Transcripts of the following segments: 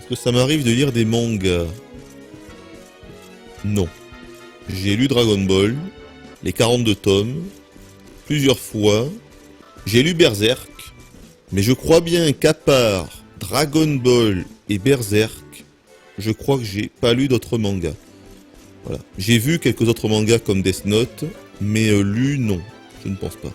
Est-ce que ça m'arrive de lire des mangas? Non. J'ai lu Dragon Ball, les 42 tomes, plusieurs fois. J'ai lu Berserk, mais je crois bien qu'à part Dragon Ball et Berserk, je crois que j'ai pas lu d'autres mangas. Voilà. J'ai vu quelques autres mangas comme Death Note, mais lu, non. Je ne pense pas.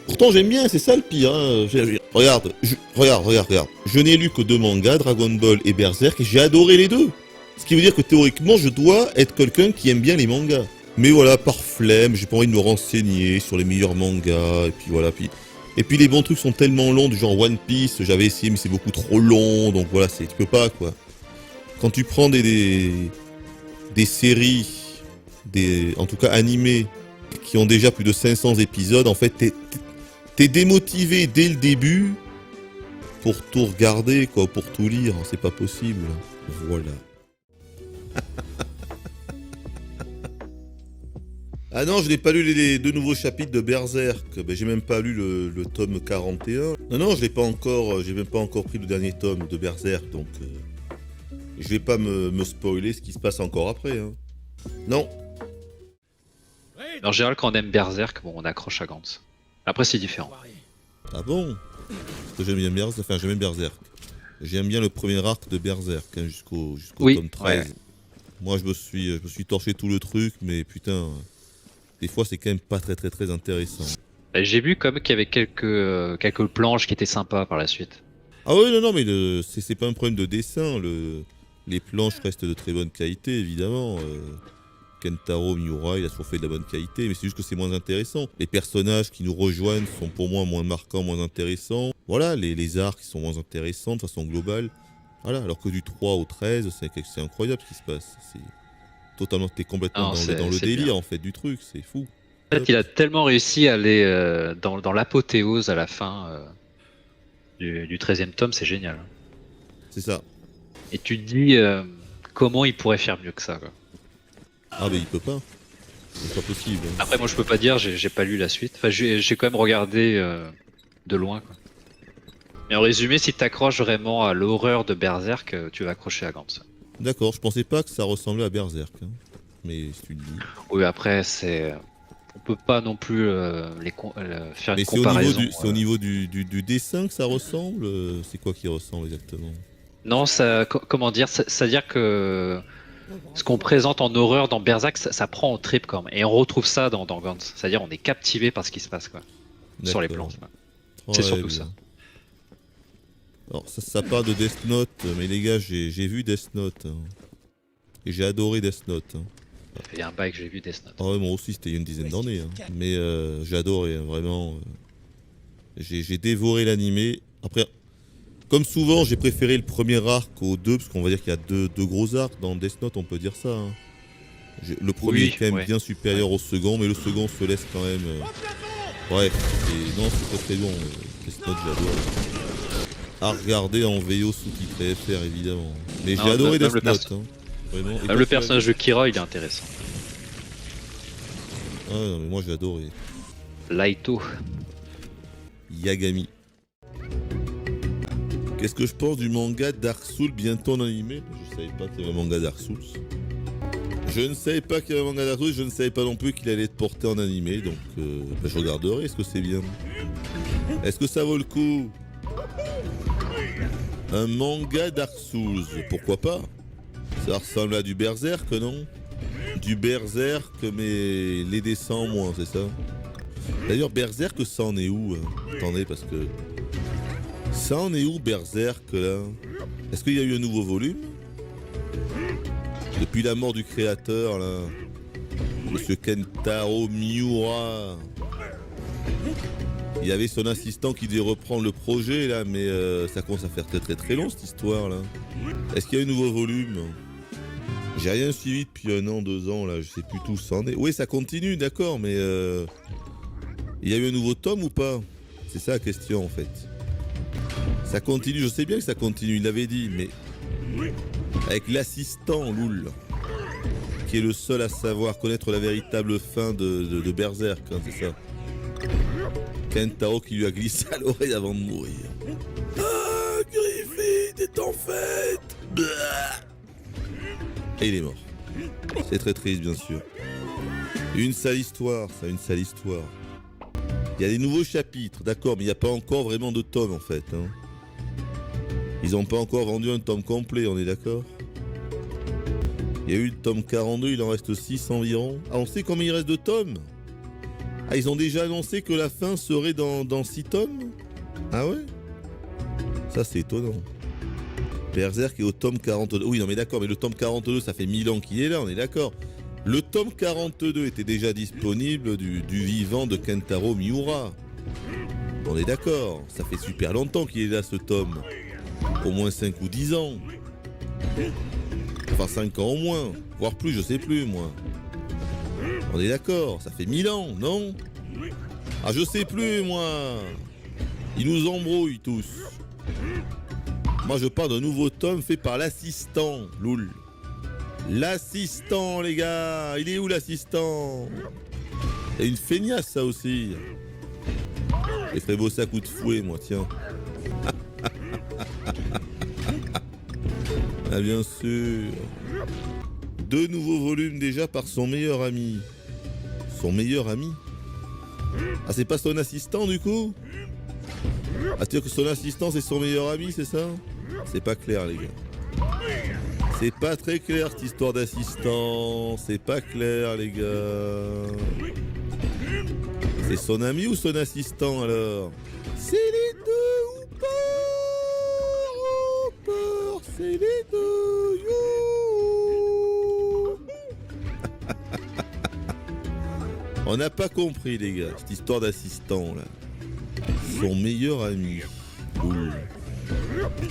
Pourtant j'aime bien, c'est ça le pire. Hein. Regarde. Je n'ai lu que 2 mangas, Dragon Ball et Berserk, et j'ai adoré les 2. Ce qui veut dire que théoriquement, je dois être quelqu'un qui aime bien les mangas. Mais voilà, par flemme, j'ai pas envie de me renseigner sur les meilleurs mangas, et puis voilà, Et puis les bons trucs sont tellement longs, du genre One Piece, j'avais essayé, mais c'est beaucoup trop long, donc voilà, tu peux pas, quoi. Quand tu prends des séries, en tout cas animées, qui ont déjà plus de 500 épisodes, en fait, t'es démotivé dès le début pour tout regarder, quoi, pour tout lire, c'est pas possible. Voilà. Ah non, je n'ai pas lu les 2 nouveaux chapitres de Berserk. Ben, j'ai même pas lu le tome 41. Non, je l'ai pas encore. J'ai même pas encore pris le dernier tome de Berserk, donc je vais pas me spoiler ce qui se passe encore après. Hein. Non. En général, quand on aime Berserk, bon, on accroche à Gantz. Après, c'est différent. Ah bon? Parce que j'aime bien Berserk. Enfin, j'aime bien Berserk. J'aime bien le premier arc de Berserk hein, jusqu'au tome 13. Ouais. Moi, je me suis torché tout le truc, mais putain. Des fois, c'est quand même pas très intéressant. J'ai vu comme qu'il y avait quelques planches qui étaient sympas par la suite. Ah oui, non, mais c'est pas un problème de dessin. Les planches restent de très bonne qualité, évidemment. Kentaro Miura, il a toujours fait de la bonne qualité, mais c'est juste que c'est moins intéressant. Les personnages qui nous rejoignent sont pour moi moins marquants, moins intéressants. Voilà, les arcs sont moins intéressants de façon globale. Voilà, alors que du 3 au 13, c'est incroyable ce qui se passe. T'es complètement dans le délire bien. En fait du truc, c'est fou. En fait, il a tellement réussi à aller dans l'apothéose à la fin du 13e tome, c'est génial. C'est ça. Et tu te dis comment il pourrait faire mieux que ça, quoi. Ah mais il peut pas. C'est pas possible. Hein. Après moi je peux pas dire, j'ai pas lu la suite. Enfin j'ai quand même regardé de loin, quoi. Mais en résumé, si t'accroches vraiment à l'horreur de Berserk, tu vas accrocher à Gantz. D'accord, je pensais pas que ça ressemblait à Berserk. Hein. Mais si tu le dis. Oui, après, on peut pas non plus faire une comparaison. C'est au niveau du dessin que ça ressemble. C'est quoi qui ressemble exactement? Non, comment dire, c'est-à-dire que ce qu'on présente en horreur dans Berserk, ça prend en trip quand même. Et on retrouve ça dans Gantz. C'est-à-dire on est captivé par ce qui se passe, quoi. Sur les plans. C'est surtout ça. Alors ça part de Death Note, mais les gars, j'ai vu Death Note. Hein. Et j'ai adoré Death Note. Hein. Ça fait un bail que j'ai vu Death Note. Ah ouais, moi aussi, c'était il y a une dizaine d'années. Hein. Mais j'ai adoré, hein, vraiment. J'ai dévoré l'animé. Après, comme souvent, j'ai préféré le premier arc au 2, parce qu'on va dire qu'il y a deux gros arcs dans Death Note, on peut dire ça. Hein. Le premier est quand même bien supérieur au second, mais le second se laisse quand même... Bref, non, c'est très bon. Death Note, j'adore. À regarder en VO sous-titré FR, évidemment. Mais j'ai adoré Death Note. Hein. Vraiment. Même le personnage de Kira, il est intéressant. Ah non, mais moi j'ai adoré. Laito. Yagami. Qu'est-ce que je pense du manga Dark Souls bientôt en animé? Je savais pas qu'il y avait un manga Dark Souls. Je ne savais pas qu'il y avait un manga Dark Souls, je ne savais pas non plus qu'il allait être porté en animé, donc je regarderai, est-ce que c'est bien? Est-ce que ça vaut le coup? Un manga Dark Souls, pourquoi pas? Ça ressemble à du Berserk, non? Du Berserk, mais les dessins en moins, c'est ça? D'ailleurs, Berserk, ça en est où? Attendez, parce que... Ça en est où, Berserk, là? Est-ce qu'il y a eu un nouveau volume? Depuis la mort du créateur, là. Monsieur Kentaro Miura. Il y avait son assistant qui devait reprendre le projet, là, mais ça commence à faire très long, cette histoire, là. Est-ce qu'il y a eu un nouveau volume? J'ai rien suivi depuis 1 an, 2 ans, là, je sais plus tout où ça en est. Oui, ça continue, d'accord, mais... Il y a eu un nouveau tome ou pas? C'est ça la question, en fait. Ça continue, je sais bien que ça continue, il l'avait dit, mais... Avec l'assistant, Loul, qui est le seul à savoir connaître la véritable fin de Berserk, hein, c'est ça. Kentaro qui lui a glissé à l'oreille avant de mourir. Ah, Griffith est en fait Et il est mort. C'est très triste, bien sûr. Une sale histoire, ça, une sale histoire. Il y a des nouveaux chapitres, d'accord, mais il n'y a pas encore vraiment de tome, en fait. Hein. Ils n'ont pas encore vendu un tome complet, on est d'accord? Il y a eu le tome 42, il en reste 6 environ. Ah, on sait combien il reste de tomes? Ah, ils ont déjà annoncé que la fin serait dans 6 tomes? Ah ouais? Ça, c'est étonnant. Berserk est au tome 42. Oui, non, mais d'accord, mais le tome 42, ça fait 1000 ans qu'il est là, on est d'accord. Le tome 42 était déjà disponible du vivant de Kentaro Miura. On est d'accord, ça fait super longtemps qu'il est là, ce tome. Au moins 5 ou 10 ans. Enfin, 5 ans au moins, voire plus, je sais plus, moi. On est d'accord, ça fait 1000 ans, non? Ah, je sais plus, moi. Ils nous embrouillent tous. Moi, je parle d'un nouveau tome fait par l'assistant, Loul. L'assistant, les gars. Il est où, l'assistant? C'est une feignasse, ça aussi. J'ai fait bosser à coups de fouet, moi, tiens. Ah, bien sûr. 2 nouveaux volumes déjà par son meilleur ami. Son meilleur ami? Ah, c'est pas son assistant, du coup? Ah, c'est-à-dire que son assistant, c'est son meilleur ami, c'est ça? C'est pas clair, les gars. C'est pas très clair, cette histoire d'assistant. C'est pas clair, les gars. C'est son ami ou son assistant, alors? C'est les deux ou pas? Oh, peur, c'est les deux. You. On n'a pas compris, les gars, cette histoire d'assistant, là. Son meilleur ami. Cool.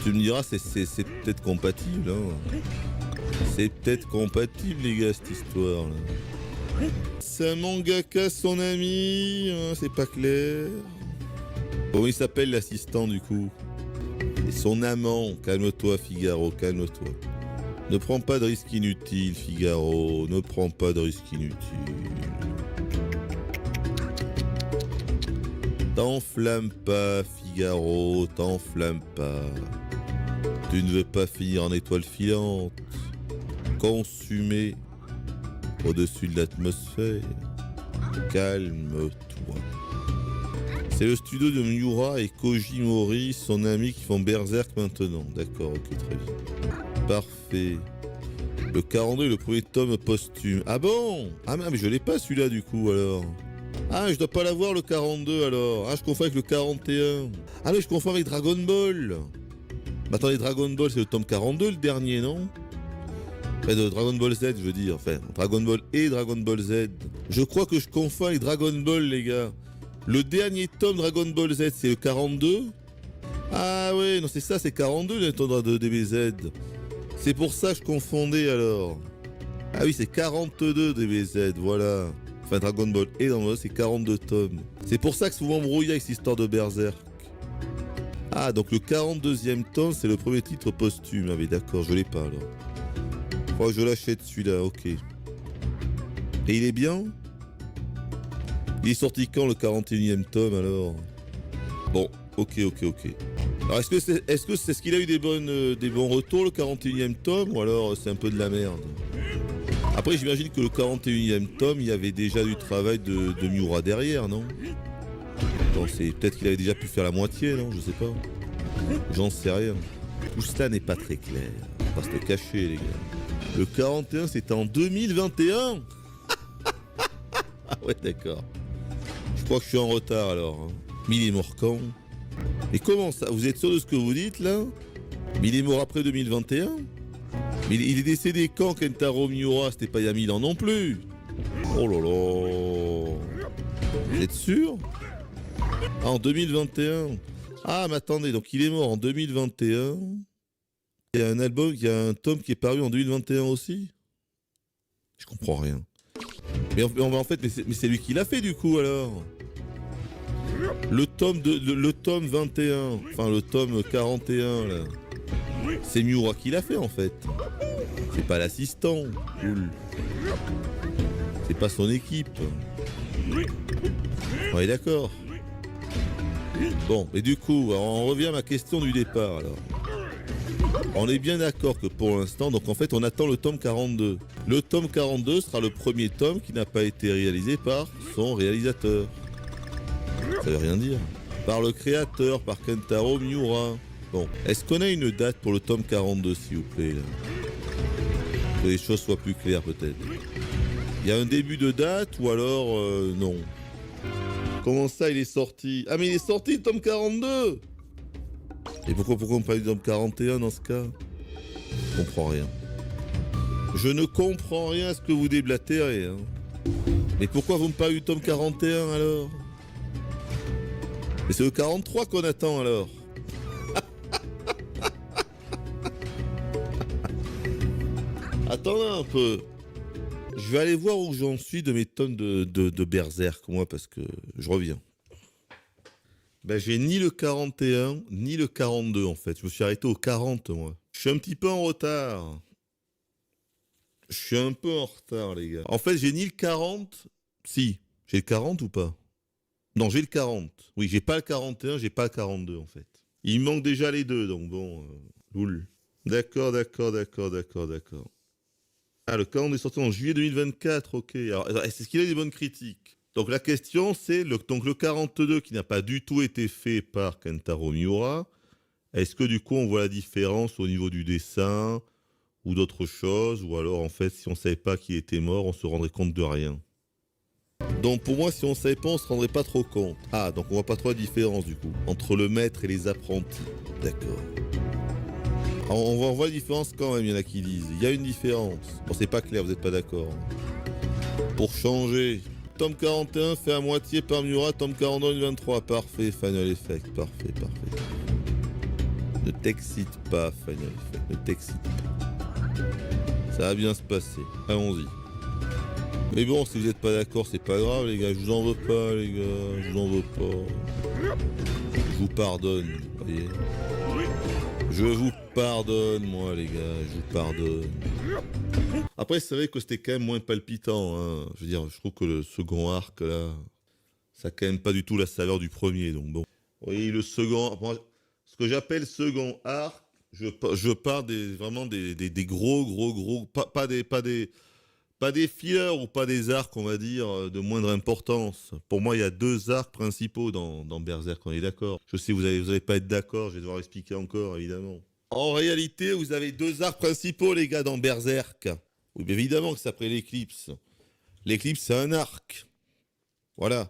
Tu me diras, c'est peut-être compatible. Hein. C'est peut-être compatible, les gars, cette histoire-là. C'est un mangaka, son ami. Hein, c'est pas clair. Comment il s'appelle, l'assistant, du coup? Et son amant. Calme-toi, Figaro, calme-toi. Ne prends pas de risques inutiles, Figaro. Ne prends pas de risques inutiles. T'enflamme pas, Figaro, t'enflamme pas. Tu ne veux pas finir en étoile filante, consumé au-dessus de l'atmosphère. Calme-toi. C'est le studio de Miura et Koji Mori, son ami, qui font Berserk maintenant. D'accord, ok, très bien. Parfait. Le 42 est le premier tome posthume. Ah bon? Ah mais je l'ai pas celui-là du coup alors. Ah, je dois pas l'avoir le 42 alors. Ah, je confonds avec le 41. Ah, mais je confonds avec Dragon Ball. Mais attendez, Dragon Ball, c'est le tome 42, le dernier, non? Enfin, de Dragon Ball Z, je veux dire. Enfin, Dragon Ball et Dragon Ball Z. Je crois que je confonds avec Dragon Ball, les gars. Le dernier tome Dragon Ball Z, c'est le 42? Ah ouais, non, c'est ça, c'est 42, le tome de DBZ. C'est pour ça que je confondais, alors. Ah oui, c'est 42 DBZ, voilà. Enfin, Dragon Ball et Dragon Ball, c'est 42 tomes. C'est pour ça que souvent brouillé avec cette histoire de Berserk. Ah, donc le 42e tome, c'est le premier titre posthume. Ah oui, d'accord, je l'ai pas alors. Je crois que je l'achète celui-là, ok. Et il est bien? Il est sorti quand le 41e tome alors? Bon, ok. Alors est-ce que c'est ce qu'il a eu des bons retours le 41e tome ou alors c'est un peu de la merde? Après, j'imagine que le 41e tome, il y avait déjà du travail de Miura derrière, non? Donc peut-être qu'il avait déjà pu faire la moitié, non? Je sais pas. J'en sais rien. Tout cela n'est pas très clair. On va se le cacher, les gars. Le 41, c'était en 2021? Ah ouais, d'accord. Je crois que je suis en retard, alors. Hein. Mais il est mort quand? Mais comment ça? Vous êtes sûr de ce que vous dites, là? Mais il est mort après 2021? Mais il est décédé quand, Kentaro Miura? C'était pas il y a 1000 ans non plus. Oh là là. Vous êtes sûr? Ah, en 2021. Ah, mais attendez, donc il est mort en 2021. Il y a un album, il y a un tome qui est paru en 2021 aussi? Je comprends rien. Mais en fait, c'est lui qui l'a fait du coup alors. Le tome 21, enfin le tome 41 là. C'est Miura qui l'a fait en fait. C'est pas l'assistant. Cool. C'est pas son équipe. On est d'accord. Bon, et du coup, alors on revient à ma question du départ alors. On est bien d'accord que pour l'instant, donc en fait on attend le tome 42. Le tome 42 sera le premier tome qui n'a pas été réalisé par son réalisateur. Ça veut rien dire. Par le créateur, par Kentaro Miura. Bon, est-ce qu'on a une date pour le tome 42 s'il vous plaît là ? Que les choses soient plus claires peut-être. Il y a un début de date ou alors non. Comment ça il est sorti ? Ah mais il est sorti le tome 42 ! Et pourquoi on parle du tome 41 dans ce cas ? Je comprends rien. Je ne comprends rien à ce que vous déblatérez. Hein. Mais pourquoi vous me parlez du tome 41 alors ? Mais c'est le 43 qu'on attend alors. Attendez un peu. Je vais aller voir où j'en suis de mes tomes de Berserk, moi, parce que je reviens. Ben, j'ai ni le 41, ni le 42, en fait. Je me suis arrêté au 40, moi. Je suis un petit peu en retard. Je suis un peu en retard, les gars. En fait, j'ai ni le 40... Si, j'ai le 40 ou pas ? Non, j'ai le 40. Oui, j'ai pas le 41, j'ai pas le 42, en fait. Il me manque déjà les deux, donc bon... Loul. D'accord. Ah, le 40 est sorti en juillet 2024, ok. Alors, est-ce qu'il a des bonnes critiques ? Donc la question c'est, donc le 42 qui n'a pas du tout été fait par Kentaro Miura, est-ce que du coup on voit la différence au niveau du dessin ou d'autres choses, ou alors en fait si on savait pas qui était mort, on se rendrait compte de rien. Donc pour moi si on savait pas on se rendrait pas trop compte. Ah donc on voit pas trop la différence du coup, entre le maître et les apprentis. D'accord. Alors, on voit la différence quand même, il y en a qui disent. Il y a une différence. Bon c'est pas clair, vous êtes pas d'accord. Pour changer... Tome 41 fait à moitié par Miura, tome 42 2023. Parfait, Final Effect. Parfait. Ne t'excite pas, Final Effect. Ne t'excite pas. Ça va bien se passer. Allons-y. Mais bon, si vous n'êtes pas d'accord, c'est pas grave, les gars. Je vous en veux pas, les gars. Je vous en veux pas. Je vous pardonne, vous voyez. Je vous pardonne, moi, les gars. Je vous pardonne. Après, c'est vrai que c'était quand même moins palpitant. Hein. Je veux dire, je trouve que le second arc, là, ça a quand même pas du tout la saveur du premier. Donc bon. Oui, le second... Moi, ce que j'appelle second arc, je parle vraiment des gros... Pas des fillers ou pas des arcs, on va dire, de moindre importance. Pour moi, il y a deux arcs principaux dans Berserk, on est d'accord. Je sais, vous allez pas être d'accord, je vais devoir expliquer encore, évidemment. En réalité, vous avez deux arcs principaux, les gars, dans Berserk. Oui, bien évidemment que ça s'appelle l'éclipse. L'éclipse, c'est un arc. Voilà.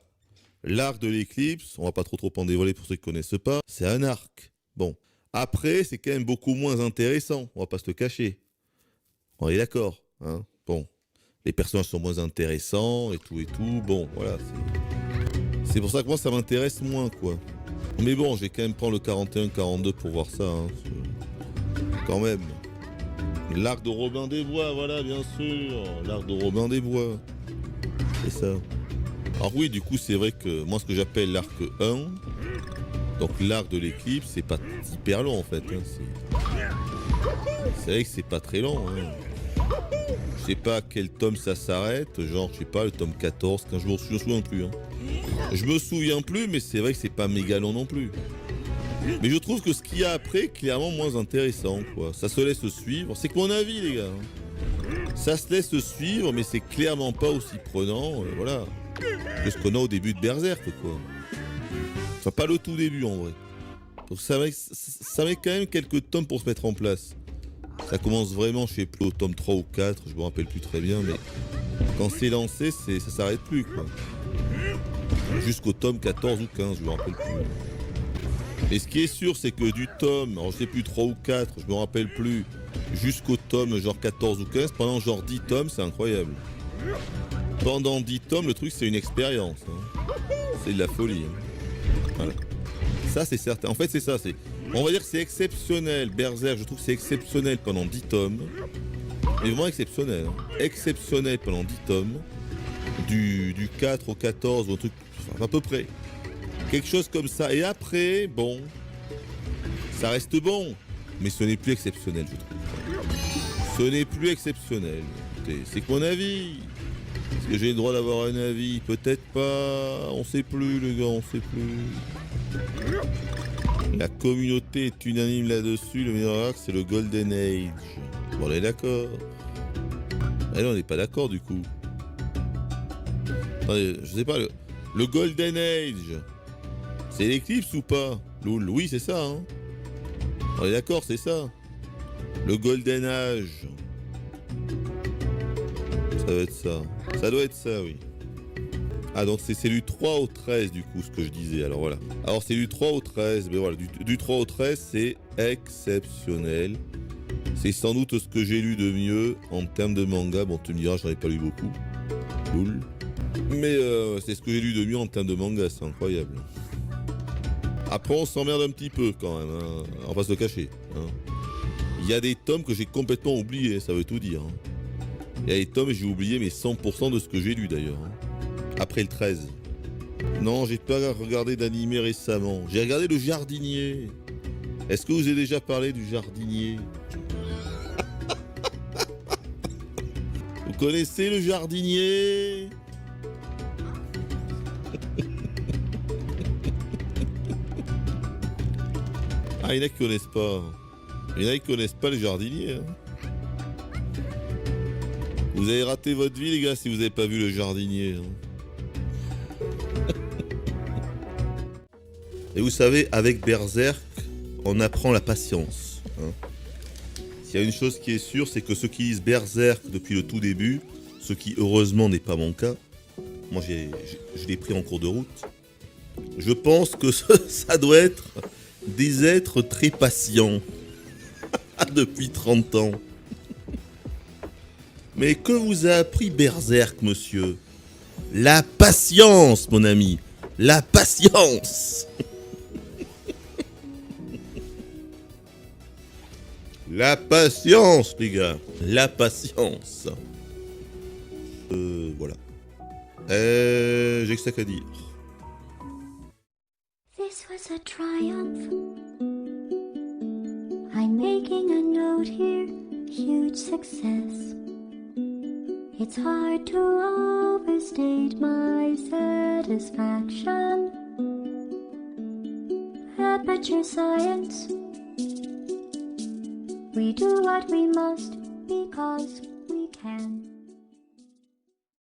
L'arc de l'éclipse, on va pas trop en dévoiler pour ceux qui connaissent pas, c'est un arc. Bon. Après, c'est quand même beaucoup moins intéressant, on va pas se le cacher. On est d'accord, hein. Bon. Les personnages sont moins intéressants, et tout. Bon, voilà. C'est pour ça que moi, ça m'intéresse moins, quoi. Mais bon, je vais quand même prendre le 41-42 pour voir ça, hein. Quand même. L'arc de Robin des Bois, voilà, bien sûr. L'arc de Robin des Bois. C'est ça. Alors oui, du coup, c'est vrai que moi, ce que j'appelle l'arc 1, donc l'arc de l'éclipse, c'est pas hyper long, en fait. Hein. C'est vrai que c'est pas très long. Hein. Je sais pas à quel tome ça s'arrête. Genre, je sais pas, le tome 14, 15 jours, je me souviens plus. Hein. Je me souviens plus, mais c'est vrai que c'est pas méga long non plus. Mais je trouve que ce qu'il y a après est clairement moins intéressant, quoi. Ça se laisse suivre. C'est que mon avis, les gars. Ça se laisse suivre, mais c'est clairement pas aussi prenant, voilà, que ce qu'on a au début de Berserk, quoi. Enfin, pas le tout début, en vrai. Donc ça met quand même quelques tomes pour se mettre en place. Ça commence vraiment, je sais plus, au tome 3 ou 4, je me rappelle plus très bien, mais quand c'est lancé, ça s'arrête plus, quoi. Jusqu'au tome 14 ou 15, je me rappelle plus. Et ce qui est sûr, c'est que du tome, alors je sais plus 3 ou 4, je me rappelle plus, jusqu'au tome genre 14 ou 15, pendant genre 10 tomes, c'est incroyable. Pendant 10 tomes, le truc c'est une expérience. Hein. C'est de la folie. Hein. Voilà. Ça c'est certain. En fait c'est ça, on va dire que c'est exceptionnel. Berserk, je trouve que c'est exceptionnel pendant 10 tomes. Mais vraiment exceptionnel. Hein. Exceptionnel pendant 10 tomes. Du 4 au 14, ou un truc, enfin, à peu près. Quelque chose comme ça. Et après, bon, ça reste bon, mais ce n'est plus exceptionnel, je trouve. Ce n'est plus exceptionnel. Écoutez, c'est que mon avis. Est-ce que j'ai le droit d'avoir un avis? Peut-être pas. On sait plus, les gars, on sait plus. La communauté est unanime là-dessus, le meilleur arc c'est le Golden Age. Bon, on est d'accord. Ah non, on n'est pas d'accord du coup. Attendez, je sais pas, le Golden Age, c'est l'éclipse ou pas? Loul, oui c'est ça, hein. On est d'accord, c'est ça. Le Golden Age. Ça doit être ça. Ça doit être ça, oui. Ah, donc c'est du 3 au 13, du coup, ce que je disais. Alors voilà. Alors c'est du 3 au 13. Mais voilà, du 3 au 13, c'est exceptionnel. C'est sans doute ce que j'ai lu de mieux en termes de manga. Bon, tu me diras, j'en ai pas lu beaucoup. Cool. Mais c'est ce que j'ai lu de mieux en termes de manga, c'est incroyable. Après, on s'emmerde un petit peu quand même, hein. On va se le cacher. Hein. Il y a des tomes que j'ai complètement oubliés, ça veut tout dire. Hein. Il y a des tomes, j'ai oublié, mais 100% de ce que j'ai lu d'ailleurs. Hein. Après le 13. Non, j'ai pas regardé d'animé récemment. J'ai regardé Le Jardinier. Est-ce que vous avez déjà parlé du Jardinier? Vous connaissez Le Jardinier? Ah, il y en a qui connaissent pas. Il y en a qui connaissent pas Le Jardinier. Hein. Vous avez raté votre vie, les gars, si vous n'avez pas vu Le Jardinier. Hein. Et vous savez, avec Berserk, on apprend la patience. Hein. S'il y a une chose qui est sûre, c'est que ceux qui lisent Berserk depuis le tout début, ce qui heureusement n'est pas mon cas, moi je l'ai pris en cours de route, je pense que ça doit être des êtres très patients depuis 30 ans. Mais que vous a appris Berserk, monsieur? La patience, mon ami. La patience. La patience, les gars. La patience. Voilà. J'ai que ça qu'à dire. This was a triumph. I'm making a note here. Huge success. It's hard to overstate my satisfaction. Aperture Science. We do what we must because we can.